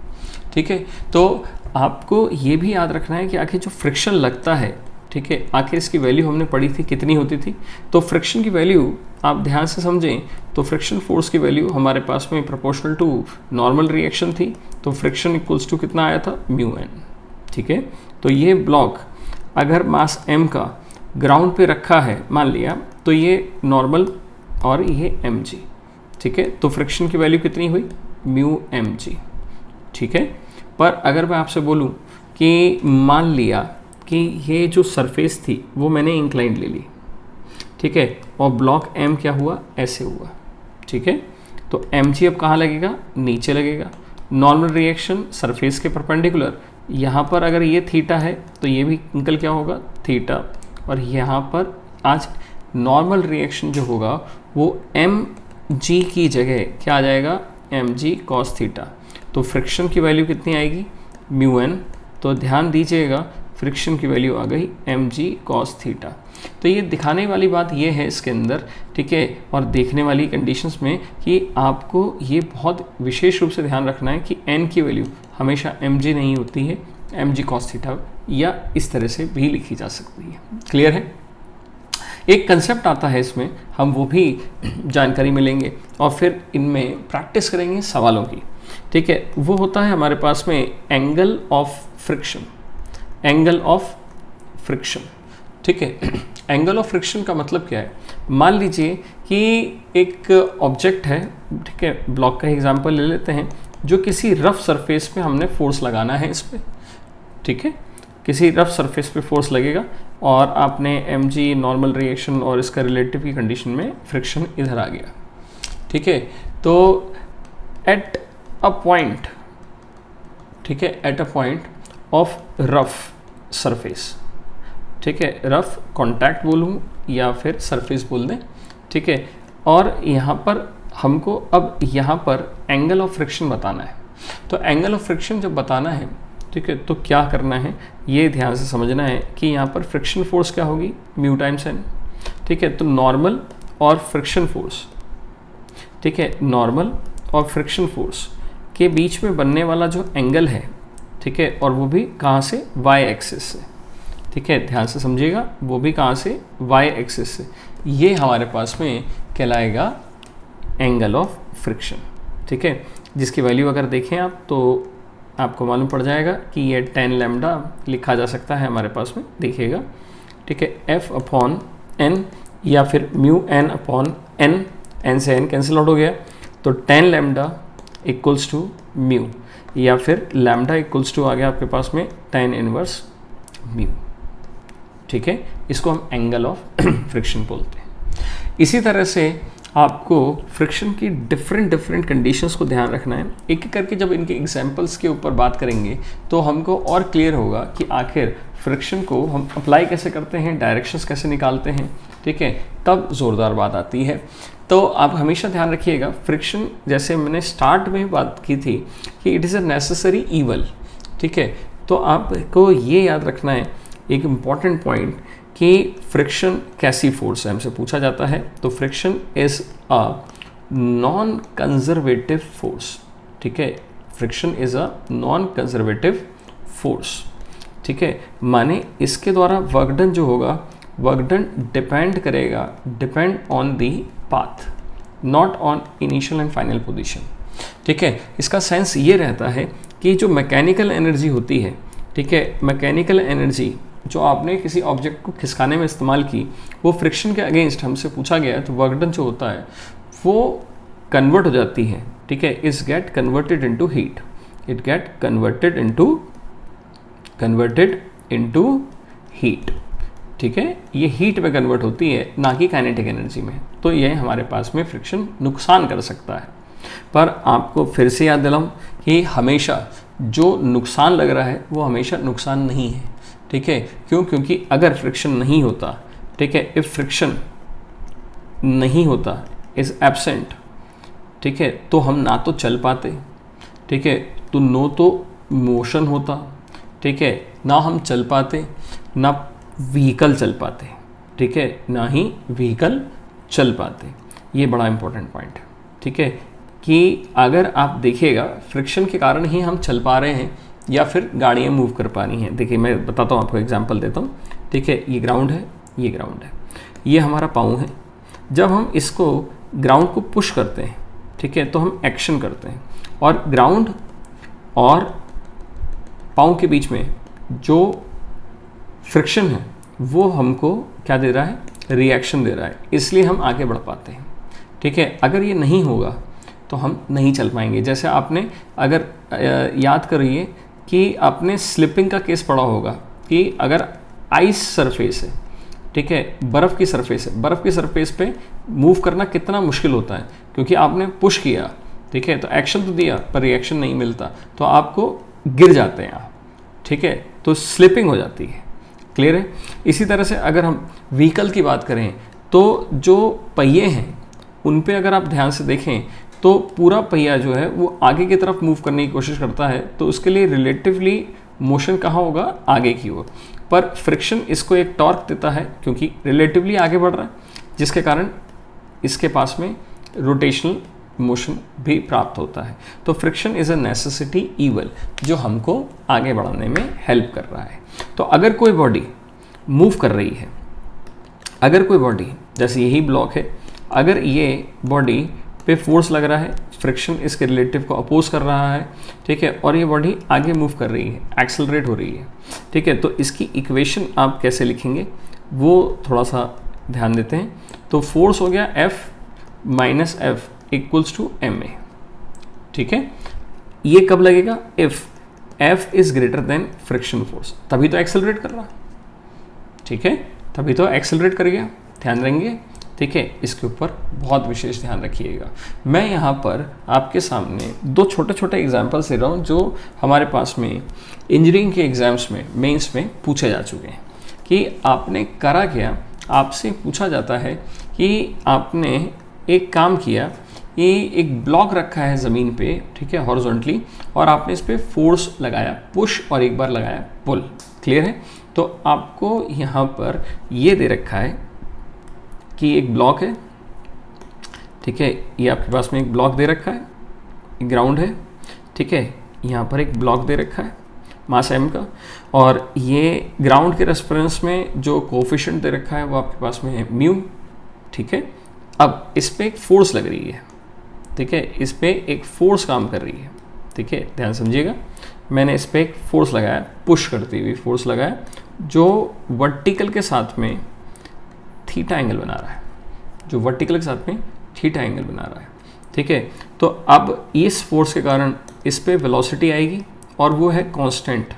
ठीक है। तो आपको ये भी याद रखना है कि आखिर जो फ्रिक्शन लगता है, ठीक है, आखिर इसकी वैल्यू हमने पढ़ी थी कितनी होती थी। तो फ्रिक्शन की वैल्यू आप ध्यान से समझें तो फ्रिक्शन फोर्स की वैल्यू हमारे पास में प्रोपोर्शनल टू नॉर्मल रिएक्शन थी। तो फ्रिक्शन इक्वल्स टू कितना आया था, म्यू एन, ठीक है। तो ये ब्लॉक अगर मास m का ग्राउंड पे रखा है मान लिया, तो ये नॉर्मल और ये एम जी, ठीक है। तो फ्रिक्शन की वैल्यू कितनी हुई, म्यू एम जी, ठीक है। पर अगर मैं आपसे बोलूँ कि मान लिया कि ये जो सरफेस थी वो मैंने इंक्लाइंड ले ली, ठीक है, और ब्लॉक m क्या हुआ, ऐसे हुआ, ठीक है। तो mg अब कहाँ लगेगा, नीचे लगेगा। नॉर्मल रिएक्शन सरफेस के परपेंडिकुलर, यहाँ पर अगर ये थीटा है तो ये भी अंकल क्या होगा, थीटा, और यहाँ पर आज नॉर्मल रिएक्शन जो होगा वो mg की जगह क्या आ जाएगा, mg cos थीटा। तो फ्रिक्शन की वैल्यू कितनी आएगी, म्यू एन। तो ध्यान दीजिएगा फ्रिक्शन की वैल्यू आ गई mg cos थीटा। तो ये दिखाने वाली बात ये है इसके अंदर, ठीक है, और देखने वाली कंडीशंस में कि आपको ये बहुत विशेष रूप से ध्यान रखना है कि n की वैल्यू हमेशा mg नहीं होती है, mg cos थीटा या इस तरह से भी लिखी जा सकती है। क्लियर है। एक कंसेप्ट आता है इसमें, हम वो भी जानकारी मिलेंगे और फिर इनमें प्रैक्टिस करेंगे सवालों की, ठीक है। वो होता है हमारे पास में angle of friction, angle of friction, ठीक है। एंगल ऑफ फ्रिक्शन का मतलब क्या है, मान लीजिए कि एक ऑब्जेक्ट है, ठीक है, ब्लॉक का एग्जांपल ले लेते हैं, जो किसी रफ सरफेस पे हमने फोर्स लगाना है इस पर, ठीक है, किसी रफ सरफेस पे फोर्स लगेगा और आपने mg नॉर्मल रिएक्शन और इसका रिलेटिव की कंडीशन में फ्रिक्शन इधर आ गया, ठीक है। तो एट अ पॉइंट, ठीक है, at a point of rough surface, ठीक है, रफ कॉन्टैक्ट बोलूँ या फिर सरफेस बोल दें, ठीक है। और यहाँ पर हमको अब यहाँ पर एंगल ऑफ फ्रिक्शन बताना है। तो एंगल ऑफ फ्रिक्शन जब बताना है, ठीक है, तो क्या करना है ये ध्यान से समझना है कि यहाँ पर फ्रिक्शन फोर्स क्या होगी, म्यू टाइम्स एन, ठीक है। तो नॉर्मल और फ्रिक्शन फोर्स, ठीक है, नॉर्मल और फ्रिक्शन फोर्स के बीच में बनने वाला जो एंगल है, ठीक है, और वो भी कहाँ से, वाई एक्सिस से, ठीक है, ध्यान से समझिएगा, वो भी कहाँ से, वाई एक्सिस से, ये हमारे पास में कहलाएगा एंगल ऑफ फ्रिक्शन, ठीक है। जिसकी वैल्यू अगर देखें आप तो आपको मालूम पड़ जाएगा कि ये 10 लैम्डा लिखा जा सकता है हमारे पास में, देखिएगा, ठीक है, एफ अपॉन एन या फिर mu N upon N, N से एन कैंसिल आउट हो गया, तो 10 लैम्डा इक्वल्स टू म्यू या फिर लैम्डा इक्वल्स टू आ गया आपके पास में 10 इनवर्स म्यू, ठीक है। इसको हम एंगल ऑफ फ्रिक्शन बोलते हैं। इसी तरह से आपको फ्रिक्शन की डिफरेंट कंडीशंस को ध्यान रखना है। एक एक करके जब इनके एग्जांपल्स के ऊपर बात करेंगे तो हमको और क्लियर होगा कि आखिर फ्रिक्शन को हम अप्लाई कैसे करते हैं, डायरेक्शंस कैसे निकालते हैं, ठीक है, तब ज़ोरदार बात आती है। तो आप हमेशा ध्यान रखिएगा, फ्रिक्शन जैसे मैंने स्टार्ट में बात की थी कि it is a necessary evil, ठीक है। तो आपको ये याद रखना है एक इम्पॉर्टेंट पॉइंट कि फ्रिक्शन कैसी फोर्स है, हमसे पूछा जाता है। तो friction is a non conservative force, ठीक है, friction is a non conservative force, ठीक है। माने इसके द्वारा वर्क डन जो होगा, work done depend on the path, not on initial and final position, ठीक है। इसका सेंस ये रहता है कि जो मैकेनिकल एनर्जी होती है, ठीक है, मैकेनिकल एनर्जी जो आपने किसी ऑब्जेक्ट को खिसकाने में इस्तेमाल की, वो फ्रिक्शन के अगेंस्ट हमसे पूछा गया है, तो वर्क डन जो होता है वो कन्वर्ट हो जाती है, ठीक है, is get converted into heat, it get converted into heat, ठीक है। ये हीट में कन्वर्ट होती है, ना कि काइनेटिक एनर्जी में। तो ये हमारे पास में फ्रिक्शन नुकसान कर सकता है। पर आपको फिर से याद दिलाऊं कि हमेशा जो नुकसान लग रहा है वो हमेशा नुकसान नहीं है, ठीक है। क्यों? क्योंकि अगर फ्रिक्शन नहीं होता, ठीक है, इफ फ्रिक्शन नहीं होता, इज एब्सेंट, ठीक है, तो हम ना तो चल पाते, ठीक है, तो नो तो मोशन होता, ठीक है, ना हम चल पाते, ना व्हीकल चल पाते, ठीक है, ना ही व्हीकल चल पाते। ये बड़ा इंपॉर्टेंट पॉइंट है, ठीक है, कि अगर आप देखिएगा फ्रिक्शन के कारण ही हम चल पा रहे हैं या फिर गाड़ियाँ मूव कर पा रही हैं। देखिए मैं बताता हूँ आपको, एग्जांपल देता हूँ, ठीक है। ये ग्राउंड है, ये ग्राउंड है, ये हमारा पाँव है। जब हम इसको ग्राउंड को पुश करते हैं, ठीक है, तो हम एक्शन करते हैं, और ग्राउंड और पाँव के बीच में जो फ्रिक्शन है वो हमको क्या दे रहा है, रिएक्शन दे रहा है, इसलिए हम आगे बढ़ पाते हैं, ठीक है। अगर ये नहीं होगा तो हम नहीं चल पाएंगे। जैसे आपने अगर याद करिए कि आपने स्लिपिंग का केस पढ़ा होगा कि अगर आइस सरफेस है, ठीक है, बर्फ़ की सरफेस है, बर्फ़ की सरफेस पे मूव करना कितना मुश्किल होता है, क्योंकि आपने पुश किया, ठीक है, तो एक्शन तो दिया पर रिएक्शन नहीं मिलता, तो आपको गिर जाते हैं आप, ठीक है, तो स्लिपिंग हो जाती है। क्लियर है? इसी तरह से अगर हम व्हीकल की बात करें तो जो पहिए हैं उन पे अगर आप ध्यान से देखें तो पूरा पहिया जो है वो आगे की तरफ मूव करने की कोशिश करता है, तो उसके लिए रिलेटिवली मोशन कहाँ होगा, आगे की ओर। पर फ्रिक्शन इसको एक टॉर्क देता है क्योंकि रिलेटिवली आगे बढ़ रहा है, जिसके कारण इसके पास में रोटेशनल मोशन भी प्राप्त होता है। तो friction is a necessity evil जो हमको आगे बढ़ाने में हेल्प कर रहा है। तो अगर कोई बॉडी मूव कर रही है, अगर कोई बॉडी जैसे यही ब्लॉक है, अगर ये बॉडी पे फोर्स लग रहा है, फ्रिक्शन इसके रिलेटिव को अपोज कर रहा है, ठीक है, और ये बॉडी आगे मूव कर रही है, एक्सेलरेट हो रही है, ठीक है, तो इसकी इक्वेशन आप कैसे लिखेंगे वो थोड़ा सा ध्यान देते हैं। तो फोर्स हो गया F - F equals to ma, ठीक है। ये कब लगेगा? If F is greater than friction force, तभी तो एक्सेलरेट कर रहा, ठीक है, तभी तो एक्सेलरेट कर गया, ध्यान देंगे, ठीक है। इसके ऊपर बहुत विशेष ध्यान रखिएगा। मैं यहाँ पर आपके सामने दो छोटे छोटे एग्जाम्पल्स दे रहा हूँ जो हमारे पास में इंजीनियरिंग के एग्जाम्स में, मेंस में पूछे जा चुके हैं कि आपने करा क्या। आपसे पूछा जाता है कि आपने एक काम किया, ये एक ब्लॉक रखा है ज़मीन पे, ठीक है, हॉरिजॉन्टली, और आपने इस पर फोर्स लगाया पुश और एक बार लगाया पुल, क्लियर है। तो आपको यहाँ पर ये दे रखा है कि एक ब्लॉक है, ठीक है, ये आपके पास में एक ब्लॉक दे रखा है, ग्राउंड है, ठीक है, यहाँ पर एक ब्लॉक दे रखा है मास m का, और ये ग्राउंड के रेफरेंस में जो कोफिशिएंट दे रखा है वो आपके पास में है म्यू, ठीक है। अब इस पर एक फोर्स लग रही है, ठीक है, इस पर एक फोर्स काम कर रही है, ठीक है, ध्यान समझिएगा। मैंने इस पर एक फोर्स लगाया, पुश करती हुई फोर्स लगाया, जो वर्टिकल के साथ में थीटा एंगल बना रहा है, जो वर्टिकल के साथ में थीटा एंगल बना रहा है, ठीक है। तो अब इस फोर्स के कारण इस पे वेलोसिटी आएगी और वो है कांस्टेंट,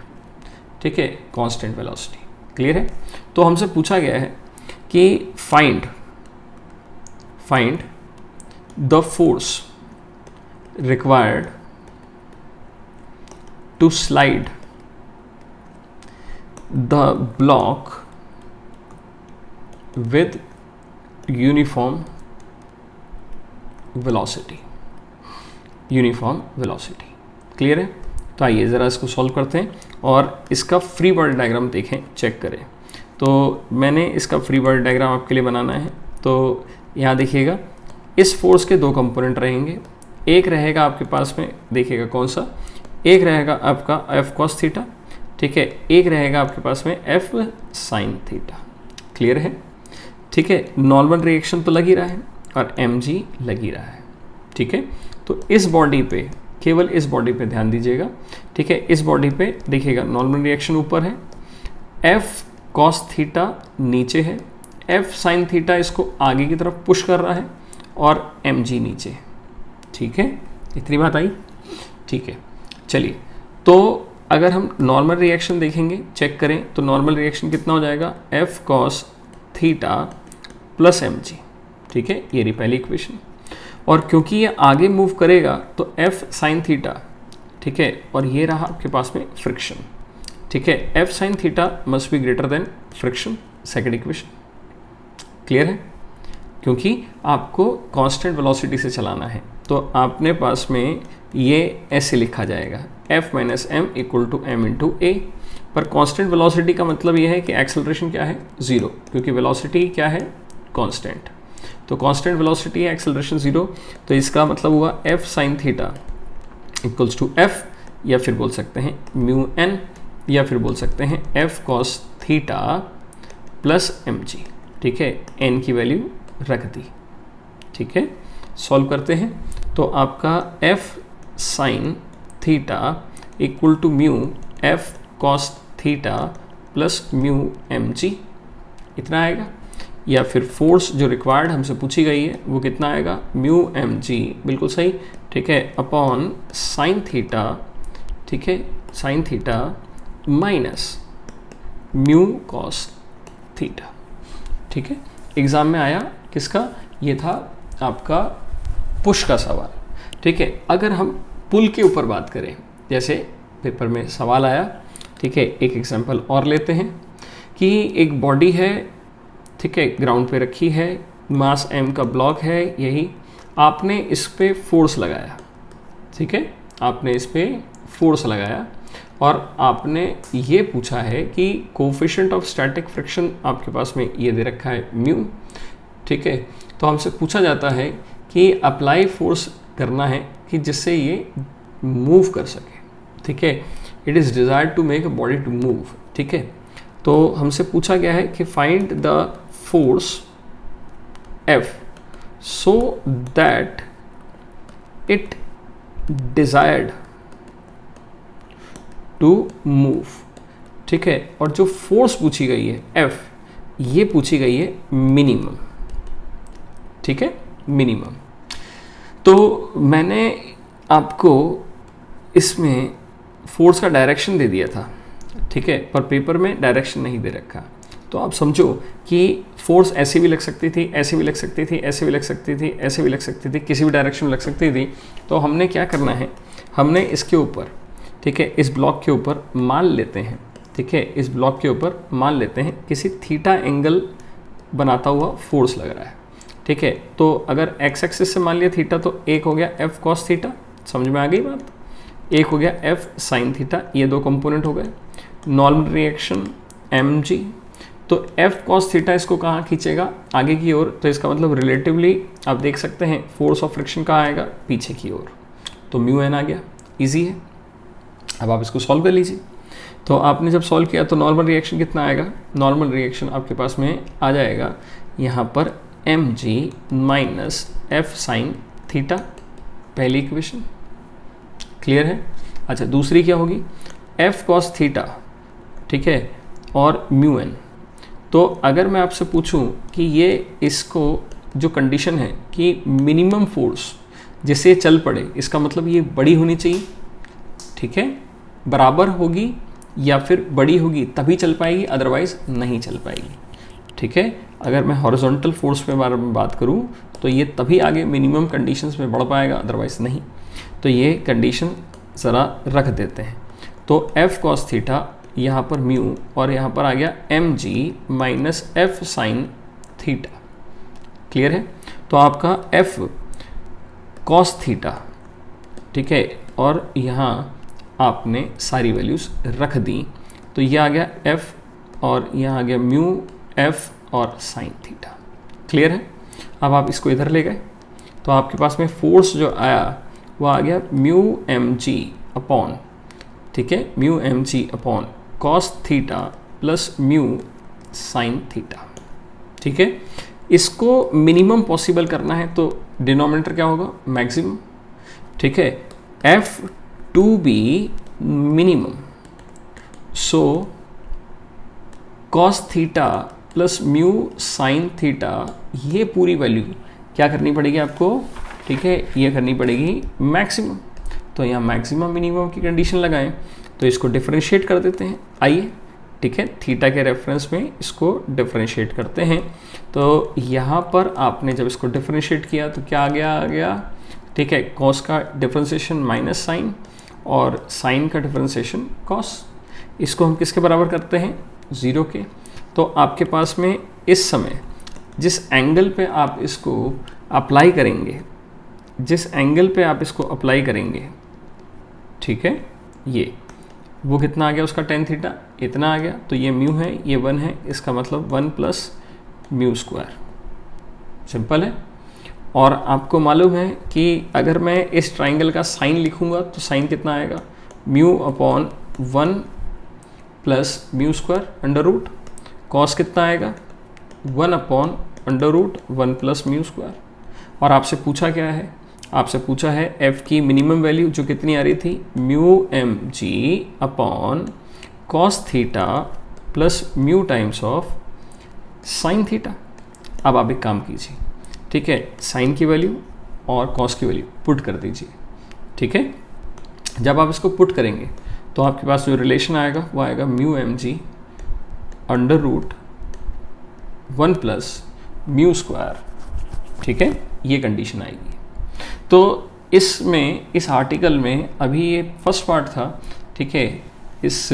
ठीक है, कांस्टेंट वेलोसिटी, क्लियर है। तो हमसे पूछा गया है कि find the force required to slide the block with uniform velocity, क्लियर है। तो आइए ज़रा इसको सॉल्व करते हैं और इसका फ्री बॉडी डायग्राम देखें, चेक करें। तो मैंने इसका फ्री बॉडी डायग्राम आपके लिए बनाना है। तो यहाँ देखिएगा, इस फोर्स के दो कंपोनेंट रहेंगे, एक रहेगा आपके पास में, देखिएगा कौन सा, एक रहेगा आपका F cos थीटा, ठीक है, एक रहेगा आपके पास में F sin थीटा, क्लियर है, ठीक है। नॉर्मल रिएक्शन तो लग ही रहा है और mg लग ही रहा है, ठीक है। तो इस बॉडी पे, केवल इस बॉडी पे ध्यान दीजिएगा, ठीक है। इस बॉडी पे देखिएगा नॉर्मल रिएक्शन ऊपर है, F cos थीटा नीचे है, F sin थीटा इसको आगे की तरफ पुश कर रहा है और mg नीचे, ठीक है। इतनी बात आई, ठीक है। चलिए, तो अगर हम नॉर्मल रिएक्शन देखेंगे, चेक करें, तो नॉर्मल रिएक्शन कितना हो जाएगा, F cos theta plus mg, ठीक है, ये रही पहली इक्वेशन। और क्योंकि ये आगे मूव करेगा तो F sin थीटा, ठीक है, और ये रहा आपके पास में फ्रिक्शन, ठीक है, F sin theta must be greater than friction, second equation, clear है। क्योंकि आपको कांस्टेंट वेलोसिटी से चलाना है तो आपने पास में ये ऐसे लिखा जाएगा, F minus M equal to M into A. पर कांस्टेंट वेलोसिटी का मतलब ये है कि एक्सेलरेशन क्या है, ज़ीरो, क्योंकि वेलोसिटी क्या है, कांस्टेंट। तो कांस्टेंट वेलोसिटी है, एक्सेलरेशन ज़ीरो, तो इसका मतलब हुआ F sin theta equals to F, या फिर बोल सकते हैं म्यू n, या फिर बोल सकते हैं F cos theta plus mg, ठीक है, n की वैल्यू रख दी, ठीक है। सॉल्व करते हैं तो आपका F sin theta equal to mu F cos theta plus mu mg, इतना आएगा। या फिर फोर्स जो रिक्वायर्ड हमसे पूछी गई है वो कितना आएगा, म्यू mg, बिल्कुल सही, ठीक है, अपॉन साइन थीटा, ठीक है, sine theta minus mu cos theta, ठीक है। एग्ज़ाम में आया किसका, ये था आपका पुश का सवाल, ठीक है। अगर हम पुल के ऊपर बात करें, जैसे पेपर में सवाल आया, ठीक है, एक एग्जांपल और लेते हैं कि एक बॉडी है, ठीक है, ग्राउंड पे रखी है, मास m का ब्लॉक है, यही आपने इस पे फोर्स लगाया, ठीक है, आपने इस पे फोर्स लगाया और आपने ये पूछा है कि कोफिशिएंट ऑफ स्टैटिक फ्रिक्शन आपके पास में ये दे रखा है म्यू, ठीक है। तो हमसे पूछा जाता है कि अप्लाई फोर्स करना है कि जिससे ये मूव कर सके, ठीक है, it is desired to make a body to move, ठीक है। तो हमसे पूछा गया है कि find the force F so that it desired to move, ठीक है। और जो फोर्स पूछी गई है F, ये पूछी गई है मिनिमम, ठीक है, मिनिमम। तो मैंने आपको इसमें फोर्स का डायरेक्शन दे दिया था, ठीक है, पर पेपर में डायरेक्शन नहीं दे रखा। तो आप समझो कि फोर्स ऐसे भी लग सकती थी, ऐसे भी लग सकती थी, ऐसे भी लग सकती थी, ऐसे भी लग सकती थी, किसी भी डायरेक्शन में लग सकती थी। तो हमने क्या करना है, हमने इसके ऊपर, ठीक है, इस ब्लॉक के ऊपर मान लेते हैं, ठीक है, इस ब्लॉक के ऊपर मान लेते हैं किसी थीटा एंगल बनाता हुआ फोर्स लग रहा है, ठीक है। तो अगर एक्स एक्सिस से मान लिया थीटा, तो एक हो गया एफ कॉस थीटा, समझ में आ गई बात, एक हो गया एफ साइन थीटा, ये दो कंपोनेंट हो गए। नॉर्मल रिएक्शन एम जी, तो एफ कॉस थीटा इसको कहाँ खींचेगा, आगे की ओर, तो इसका मतलब रिलेटिवली आप देख सकते हैं फोर्स ऑफ फ्रिक्शन कहाँ आएगा, पीछे की ओर, तो म्यू एन आ गया, इजी है। अब आप इसको सॉल्व कर लीजिए। तो आपने जब सॉल्व किया तो नॉर्मल रिएक्शन कितना आएगा, नॉर्मल रिएक्शन आपके पास में आ जाएगा यहाँ पर M G minus F sine theta, पहली इक्वेशन क्लियर है। अच्छा, दूसरी क्या होगी, एफ कॉस थीटा, ठीक है, और म्यू एन। तो अगर मैं आपसे पूछूं कि ये इसको जो कंडीशन है कि मिनिमम फोर्स जिससे चल पड़े, इसका मतलब ये बड़ी होनी चाहिए, ठीक है, बराबर होगी या फिर बड़ी होगी तभी चल पाएगी, अदरवाइज नहीं चल पाएगी, ठीक है। अगर मैं हॉरिजॉन्टल फोर्स के बारे में बात करूं तो ये तभी आगे मिनिमम कंडीशंस में बढ़ पाएगा, अदरवाइज नहीं। तो ये कंडीशन ज़रा रख देते हैं। तो एफ कॉस थीटा, यहाँ पर म्यू, और यहाँ पर आ गया M G minus F sine theta, clear है। तो आपका एफ कॉस थीटा, ठीक है, और यहाँ आपने सारी वैल्यूज़ रख दी, तो ये आ गया एफ, और यहाँ आ गया म्यू एफ और साइन थीटा, क्लियर है। अब आप इसको इधर ले गए तो आपके पास में फोर्स जो आया वो आ गया म्यू एम जी अपॉन, ठीक है, mu M G upon cos theta plus mu sine theta, ठीक है। इसको मिनिमम पॉसिबल करना है तो डिनोमिनेटर क्या होगा, मैक्सिमम, ठीक है, F to be minimum, so cos theta plus mu sine theta, ये पूरी वैल्यू क्या करनी पड़ेगी आपको, ठीक है, ये करनी पड़ेगी मैक्सिमम। तो यहाँ मैक्सिमम मिनिमम की कंडीशन लगाएं, तो इसको डिफरेंशिएट कर देते हैं, आइए, ठीक है, थीटा के रेफरेंस में इसको डिफरेंशिएट करते हैं। तो यहाँ पर आपने जब इसको डिफरेंशिएट किया तो क्या आ गया, ठीक है, कॉस का डिफरेंशिएशन माइनस साइन और साइन का डिफरेंशिएशन कॉस, इसको हम किसके बराबर करते हैं, 0 के। तो आपके पास में इस समय जिस एंगल पे आप इसको अप्लाई करेंगे, जिस एंगल पे आप इसको अप्लाई करेंगे, ठीक है, ये वो कितना आ गया उसका टेन थीटा, इतना आ गया। तो ये म्यू है, ये 1 है, इसका मतलब 1 प्लस म्यू स्क्वायर, सिंपल है। और आपको मालूम है कि अगर मैं इस ट्राइंगल का साइन लिखूंगा तो साइन कितना आएगा, mu upon 1 plus mu square under root, cos कितना आएगा 1 upon under root 1 plus mu square. और आपसे पूछा क्या है, आपसे पूछा है एफ की मिनिमम वैल्यू जो कितनी आ रही थी, mu M G upon cos theta plus mu times of sine theta. अब आप एक काम कीजिए, ठीक है, साइन की वैल्यू और कॉस की वैल्यू पुट कर दीजिए, ठीक है। जब आप इसको पुट करेंगे तो आपके पास जो रिलेशन आएगा वो आएगा mu M G under root 1 plus mu square, ठीक है, ये कंडीशन आएगी। तो इसमें, इस आर्टिकल में अभी ये फर्स्ट पार्ट था, ठीक है, इस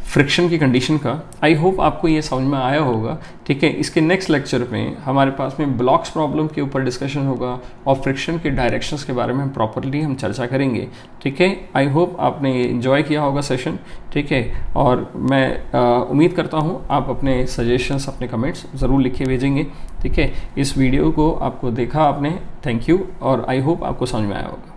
फ्रिक्शन की कंडीशन का। आई होप आपको ये समझ में आया होगा, ठीक है। इसके नेक्स्ट लेक्चर में हमारे पास में ब्लॉक्स प्रॉब्लम के ऊपर डिस्कशन होगा और फ्रिक्शन के डायरेक्शंस के बारे में प्रॉपरली हम चर्चा करेंगे, ठीक है। आई होप आपने एंजॉय किया होगा सेशन, ठीक है। और मैं उम्मीद करता हूँ आप अपने सजेशंस, अपने कमेंट्स ज़रूर लिख के भेजेंगे, ठीक है। इस वीडियो को आपको देखा आपने, थैंक यू, और आई होप आपको समझ में आया होगा।